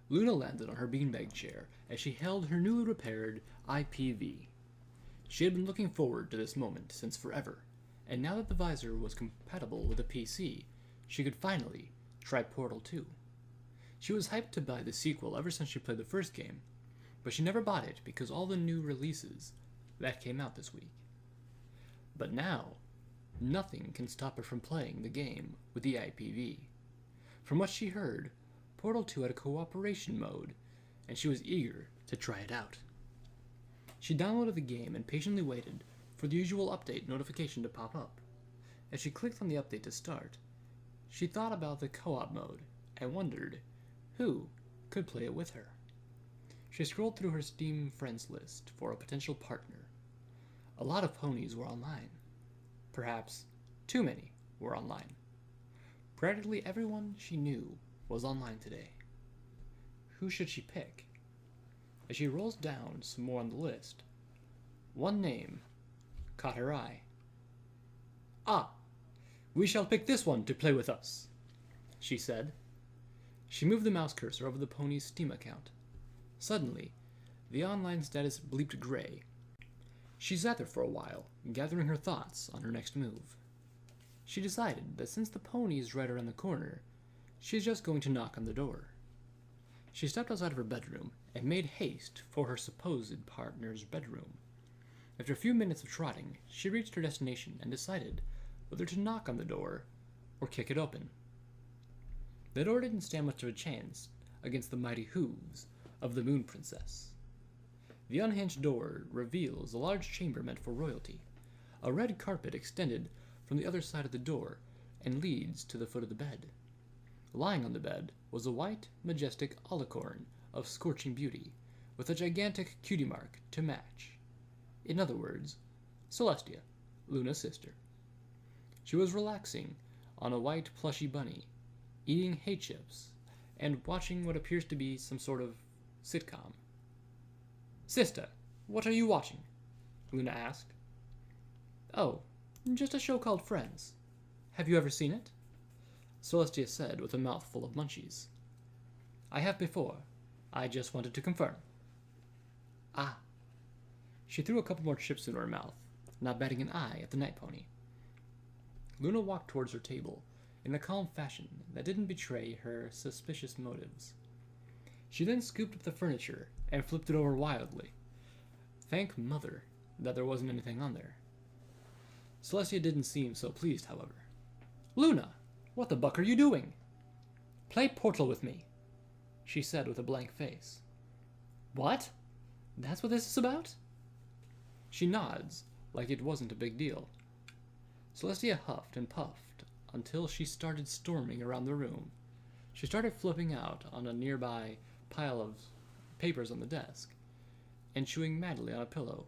Luna landed on her beanbag chair as she held her newly repaired IPV. She had been looking forward to this moment since forever, and now that the visor was compatible with a PC, she could finally try Portal 2. She was hyped to buy the sequel ever since she played the first game, but she never bought it because all the new releases that came out this week. But now, nothing can stop her from playing the game with the IPV. From what she heard, Portal 2 had a cooperation mode, and she was eager to try it out. She downloaded the game and patiently waited for the usual update notification to pop up. As she clicked on the update to start, she thought about the co-op mode and wondered who could play it with her. She scrolled through her Steam friends list for a potential partner. A lot of ponies were online. Perhaps too many were online. Practically everyone she knew was online today. Who should she pick? As she rolls down some more on the list, one name caught her eye. "Ah, we shall pick this one to play with us," she said. She moved the mouse cursor over the pony's Steam account. Suddenly, the online status bleeped gray. She sat there for a while, gathering her thoughts on her next move. She decided that since the pony is right around the corner, she's just going to knock on the door. She stepped outside of her bedroom and made haste for her supposed partner's bedroom. After a few minutes of trotting, she reached her destination and decided whether to knock on the door or kick it open. The door didn't stand much of a chance against the mighty hooves of the Moon Princess. The unhinged door reveals a large chamber meant for royalty. A red carpet extended from the other side of the door and leads to the foot of the bed. Lying on the bed was a white, majestic alicorn of scorching beauty, with a gigantic cutie mark to match. In other words, Celestia, Luna's sister. She was relaxing on a white plushy bunny, eating hay chips, and watching what appears to be some sort of sitcom. "Sister, what are you watching?" Luna asked. "Oh, just a show called Friends. Have you ever seen it?" Celestia said with a mouthful of munchies. "I have before. I just wanted to confirm." "Ah." She threw a couple more chips into her mouth, not batting an eye at the night pony. Luna walked towards her table in a calm fashion that didn't betray her suspicious motives. She then scooped up the furniture and flipped it over wildly. Thank Mother that there wasn't anything on there. Celestia didn't seem so pleased, however. "Luna, what the buck are you doing?" "Play Portal with me," she said with a blank face. "What? That's what this is about?" She nods, like it wasn't a big deal. Celestia huffed and puffed until she started storming around the room. She started flipping out on a nearby pile of papers on the desk, and chewing madly on a pillow.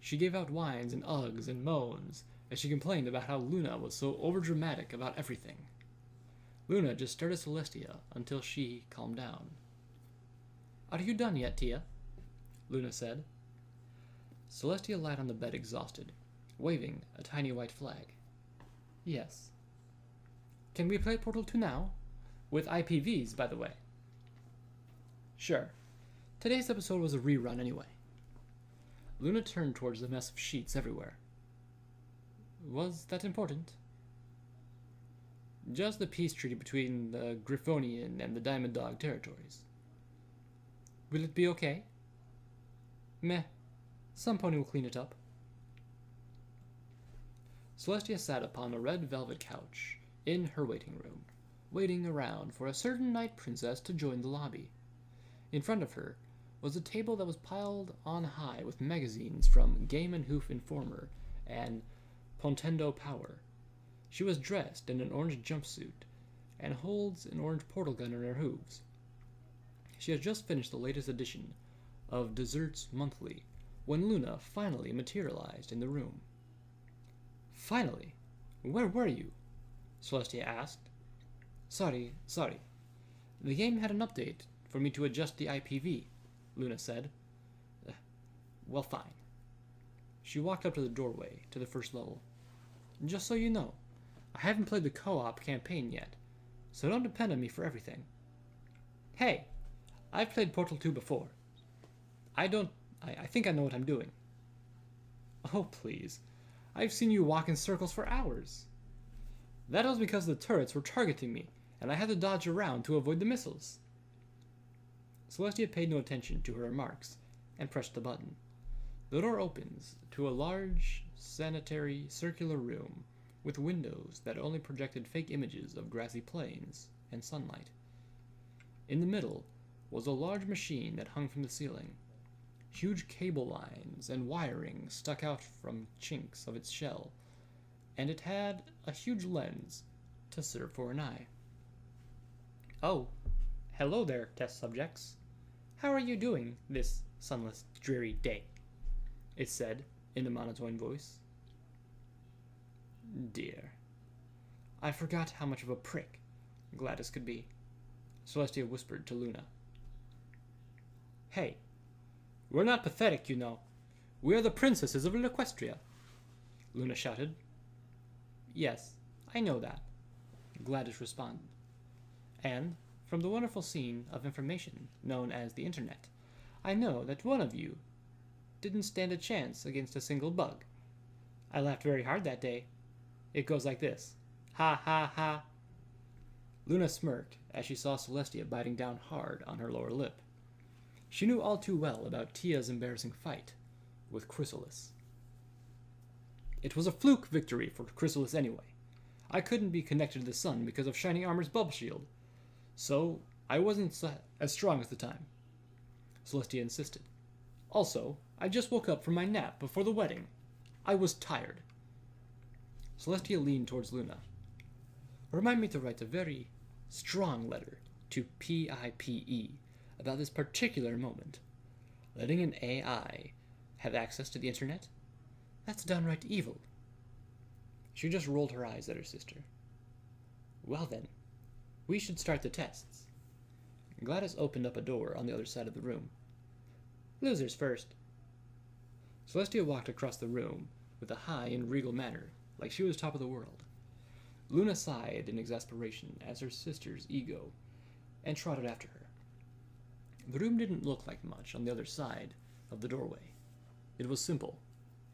She gave out whines and uggs and moans as she complained about how Luna was so overdramatic about everything. Luna just stared at Celestia until she calmed down. "Are you done yet, Tia?" Luna said. Celestia lied on the bed exhausted, waving a tiny white flag. "Yes." "Can we play Portal 2 now? With IPVs, by the way." "Sure. Today's episode was a rerun anyway." Luna turned towards the mess of sheets everywhere. "Was that important?" "Just the peace treaty between the Griffonian and the Diamond Dog territories." "Will it be okay?" "Meh. Some pony will clean it up." Celestia sat upon a red velvet couch in her waiting room, waiting around for a certain night princess to join the lobby. In front of her was a table that was piled on high with magazines from Game and Hoof Informer and Pontendo Power. She was dressed in an orange jumpsuit and holds an orange portal gun in her hooves. She had just finished the latest edition of Desserts Monthly when Luna finally materialized in the room. "Finally? Where were you?" Celestia asked. Sorry. The game had an update for me to adjust the IPV," Luna said. Well, fine." She walked up to the doorway to the first level. "Just so you know, I haven't played the co-op campaign yet, so don't depend on me for everything." "Hey, I've played Portal 2 before. I think I know what I'm doing. Oh, please. I've seen you walk in circles for hours. That was because the turrets were targeting me, and I had to dodge around to avoid the missiles. Celestia paid no attention to her remarks and pressed the button. The door opens to a large, sanitary, circular room with windows that only projected fake images of grassy plains and sunlight. In the middle was a large machine that hung from the ceiling. Huge cable lines and wiring stuck out from chinks of its shell, and it had a huge lens to serve for an eye. Oh, hello there, test subjects. How are you doing this sunless, dreary day? It said in a monotone voice. Dear, I forgot how much of a prick Gladys could be, Celestia whispered to Luna. Hey, we're not pathetic, you know. We are the princesses of Equestria, Luna shouted. Yes, I know that, Gladys responded. And, from the wonderful scene of information known as the Internet, I know that one of you didn't stand a chance against a single bug. I laughed very hard that day. It goes like this. Ha ha ha. Luna smirked as she saw Celestia biting down hard on her lower lip. She knew all too well about Tia's embarrassing fight with Chrysalis. It was a fluke victory for Chrysalis anyway. I couldn't be connected to the sun because of Shining Armor's bubble shield, so I wasn't as strong at the time, Celestia insisted. Also, I just woke up from my nap before the wedding. I was tired. Celestia leaned towards Luna. Remind me to write a very strong letter to PIPE about this particular moment. Letting an AI have access to the internet? That's downright evil. She just rolled her eyes at her sister. Well then, we should start the tests. Gladys opened up a door on the other side of the room. Losers first. Celestia walked across the room with a high and regal manner, like she was top of the world. Luna sighed in exasperation as her sister's ego, and trotted after her. The room didn't look like much on the other side of the doorway. It was simple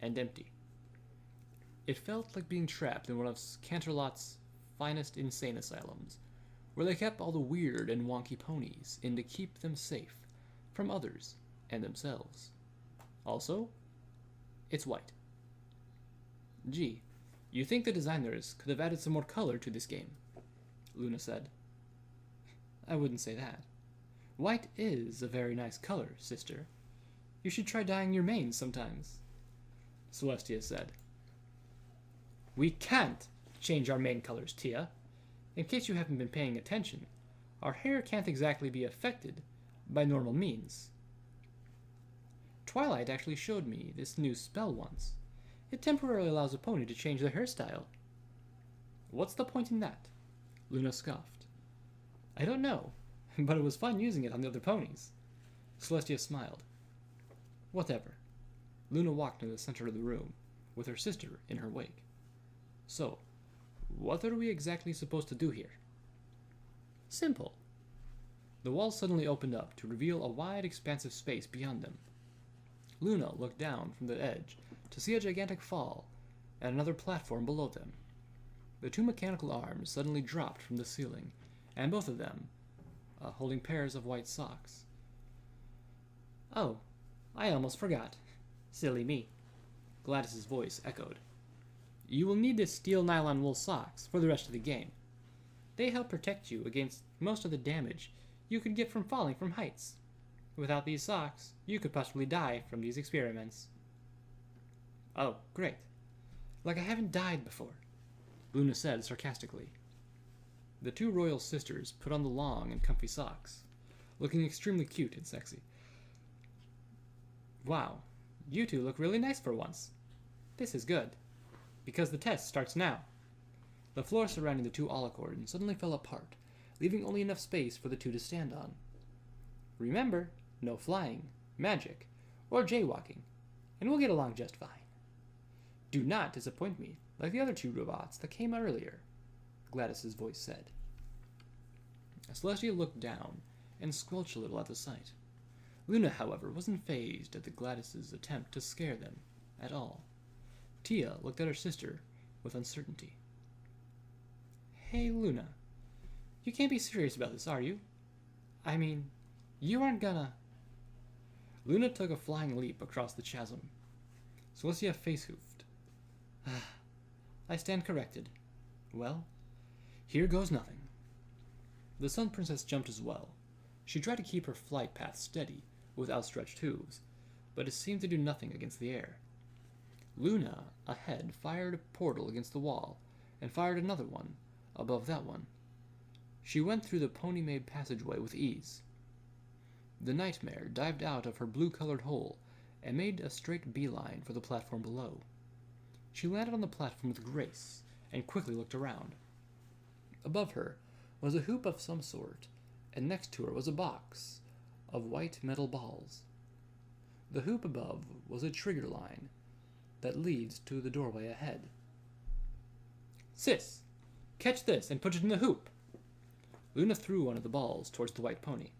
and empty. It felt like being trapped in one of Canterlot's finest insane asylums, where they kept all the weird and wonky ponies in to keep them safe from others and themselves. Also, it's white. Gee, you think the designers could have added some more color to this game, Luna said. I wouldn't say that. White is a very nice color, sister. You should try dyeing your mane sometimes, Celestia said. We can't change our mane colors, Tia. In case you haven't been paying attention, our hair can't exactly be affected by normal means. Twilight actually showed me this new spell once. It temporarily allows a pony to change their hairstyle. What's the point in that? Luna scoffed. I don't know, but it was fun using it on the other ponies. Celestia smiled. Whatever. Luna walked to the center of the room, with her sister in her wake. So, what are we exactly supposed to do here? Simple. The walls suddenly opened up to reveal a wide, expansive space beyond them. Luna looked down from the edge to see a gigantic fall and another platform below them. The two mechanical arms suddenly dropped from the ceiling, and both of them holding pairs of white socks. Oh, I almost forgot. Silly me. Gladys's voice echoed. You will need the steel nylon wool socks for the rest of the game. They help protect you against most of the damage you could get from falling from heights. Without these socks, you could possibly die from these experiments. Oh, great. Like I haven't died before, Luna said sarcastically. The two royal sisters put on the long and comfy socks, looking extremely cute and sexy. Wow, you two look really nice for once. This is good, because the test starts now. The floor surrounding the two Alacordons suddenly fell apart, leaving only enough space for the two to stand on. Remember, no flying, magic, or jaywalking, and we'll get along just fine. Do not disappoint me like the other two robots that came earlier, Gladys's voice said. Celestia looked down and squelch a little at the sight. Luna, however, wasn't fazed at the Gladys's attempt to scare them at all. Tia looked at her sister with uncertainty. Hey, Luna. You can't be serious about this, are you? I mean, you aren't gonna... Luna took a flying leap across the chasm. Celestia face-hoofed. I stand corrected. Well, here goes nothing. The Sun Princess jumped as well. She tried to keep her flight path steady with outstretched hooves, but it seemed to do nothing against the air. Luna, ahead, fired a portal against the wall, and fired another one above that one. She went through the pony-made passageway with ease. The nightmare dived out of her blue-colored hole and made a straight beeline for the platform below. She landed on the platform with grace and quickly looked around. Above her was a hoop of some sort, and next to her was a box of white metal balls. The hoop above was a trigger line that leads to the doorway ahead. Sis, catch this and put it in the hoop. Luna threw one of the balls towards the white pony.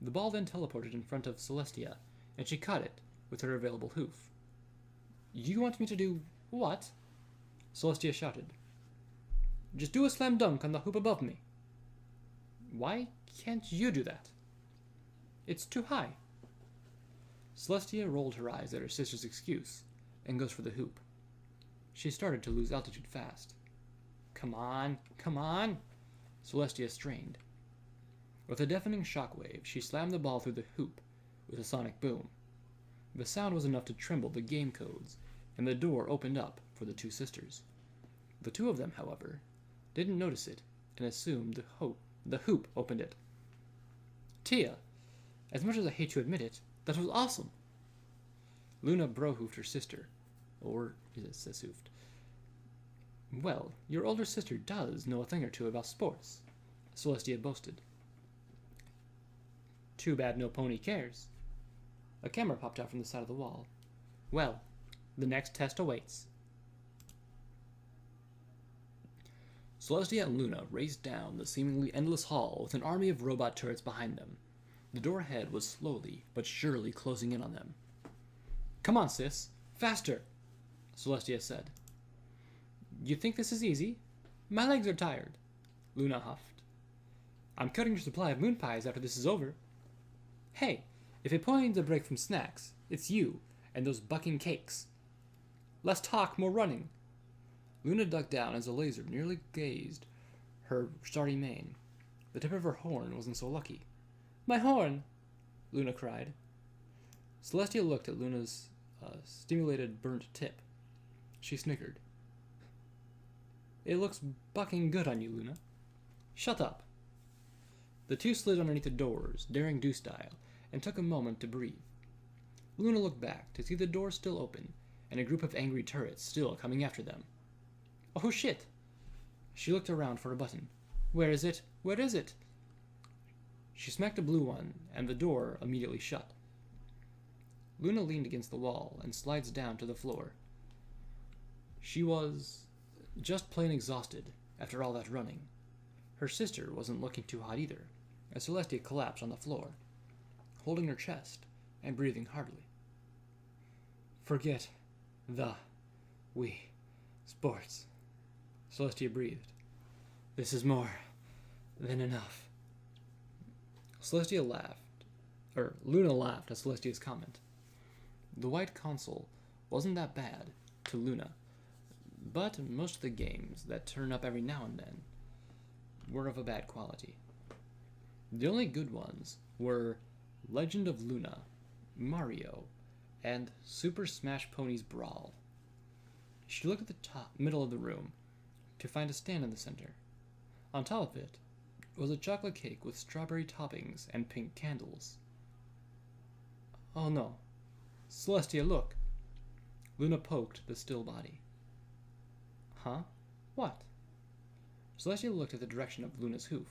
The ball then teleported in front of Celestia, and she caught it with her available hoof. You want me to do what? Celestia shouted. Just do a slam dunk on the hoop above me. Why can't you do that? It's too high. Celestia rolled her eyes at her sister's excuse and goes for the hoop. She started to lose altitude fast. Come on, come on! Celestia strained. With a deafening shockwave, she slammed the ball through the hoop with a sonic boom. The sound was enough to tremble the game codes, and the door opened up for the two sisters. The two of them, however, didn't notice it and assumed the hoop opened it. Tia, as much as I hate to admit it, that was awesome! Luna bro-hoofed her sister, or is it sis-hoofed? Well, your older sister does know a thing or two about sports, Celestia boasted. Too bad no pony cares. A camera popped out from the side of the wall. Well, the next test awaits. Celestia and Luna raced down the seemingly endless hall with an army of robot turrets behind them. The door ahead was slowly but surely closing in on them. Come on, sis. Faster, Celestia said. You think this is easy? My legs are tired, Luna huffed. I'm cutting your supply of moon pies after this is over. Hey, if it needs a break from snacks, it's you and those bucking cakes. Less talk, more running. Luna ducked down as a laser nearly grazed her starry mane. The tip of her horn wasn't so lucky. My horn! Luna cried. Celestia looked at Luna's stimulated burnt tip. She snickered. It looks bucking good on you, Luna. Shut up. The two slid underneath the doors, daring do style, and took a moment to breathe. Luna looked back to see the door still open, and a group of angry turrets still coming after them. Oh shit! She looked around for a button. Where is it? Where is it? She smacked a blue one, and the door immediately shut. Luna leaned against the wall and slides down to the floor. She was just plain exhausted after all that running. Her sister wasn't looking too hot either, as Celestia collapsed on the floor, holding her chest and breathing hardly. Forget sports, Celestia breathed. This is more than enough. Luna laughed at Celestia's comment. The white console wasn't that bad to Luna, but most of the games that turn up every now and then were of a bad quality. The only good ones were Legend of Luna, Mario, and Super Smash Bros. Brawl. She looked at the middle of the room to find a stand in the center. On top of it was a chocolate cake with strawberry toppings and pink candles. Oh no. Celestia, look. Luna poked the still body. Huh? What? Celestia looked at the direction of Luna's hoof.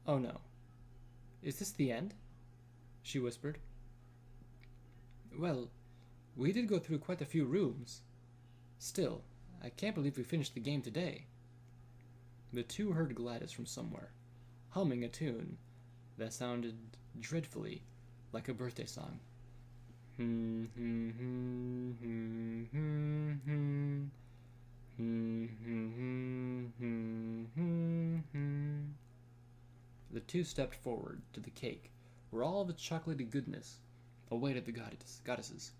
Oh no. Is this the end? She whispered. Well, we did go through quite a few rooms. Still, I can't believe we finished the game today. The two heard Gladys from somewhere. humming a tune that sounded dreadfully like a birthday song. The two stepped forward to the cake, where all of its chocolatey goodness awaited the goddesses.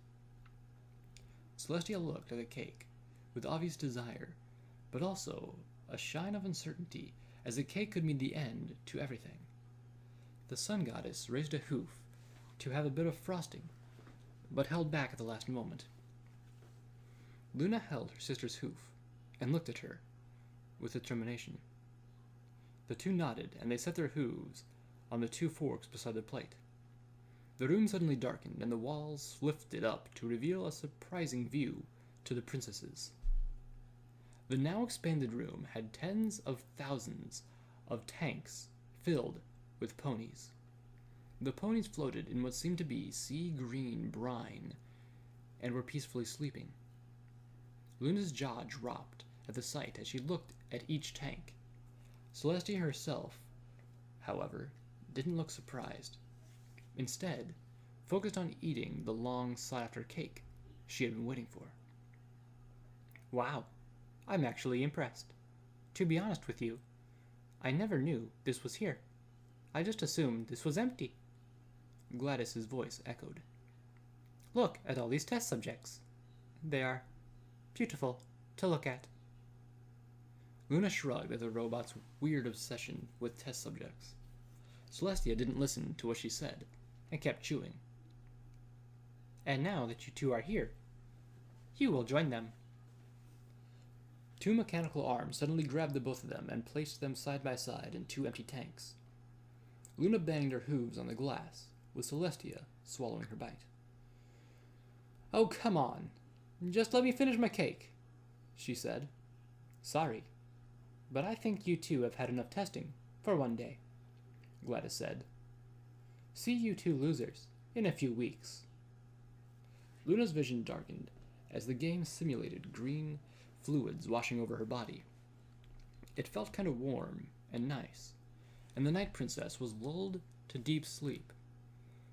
Celestia looked at the cake with obvious desire, but also a shine of uncertainty, as the cake could mean the end to everything. The sun goddess raised a hoof to have a bit of frosting, but held back at the last moment. Luna held her sister's hoof and looked at her with determination. The two nodded, and they set their hooves on the two forks beside the plate. The room suddenly darkened, and the walls lifted up to reveal a surprising view to the princesses. The now expanded room had tens of thousands of tanks filled with ponies. The ponies floated in what seemed to be sea-green brine and were peacefully sleeping. Luna's jaw dropped at the sight as she looked at each tank. Celestia herself, however, didn't look surprised. Instead, focused on eating the long sought-after cake she had been waiting for. Wow, I'm actually impressed. To be honest with you, I never knew this was here. I just assumed this was empty. Gladys's voice echoed. Look at all these test subjects. They are beautiful to look at. Luna shrugged at the robot's weird obsession with test subjects. Celestia didn't listen to what she said and kept chewing. And now that you two are here, you will join them. Two mechanical arms suddenly grabbed the both of them and placed them side by side in two empty tanks. Luna banged her hooves on the glass, with Celestia swallowing her bite. Oh, come on. Just let me finish my cake, she said. Sorry, but I think you two have had enough testing for one day, Gladys said. See you two losers in a few weeks. Luna's vision darkened as the game simulated green fluids washing over her body. It felt kind of warm and nice, and the Night Princess was lulled to deep sleep.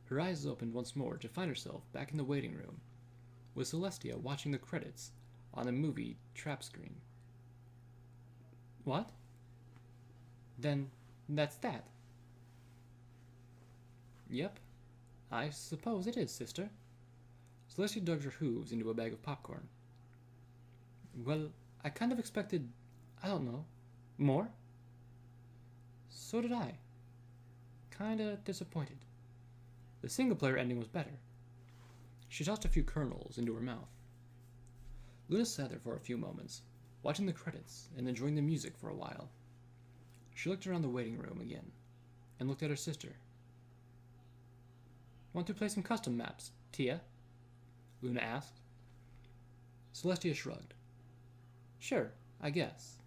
Her eyes opened once more to find herself back in the waiting room, with Celestia watching the credits on a movie trap screen. What? Then that's that. Yep, I suppose it is, sister. Celestia dug her hooves into a bag of popcorn. Well, I kind of expected, I don't know, more? So did I. Kinda disappointed. The single-player ending was better. She tossed a few kernels into her mouth. Luna sat there for a few moments, watching the credits and enjoying the music for a while. She looked around the waiting room again, and looked at her sister. Want to play some custom maps, Tia? Luna asked. Celestia shrugged. Sure, I guess.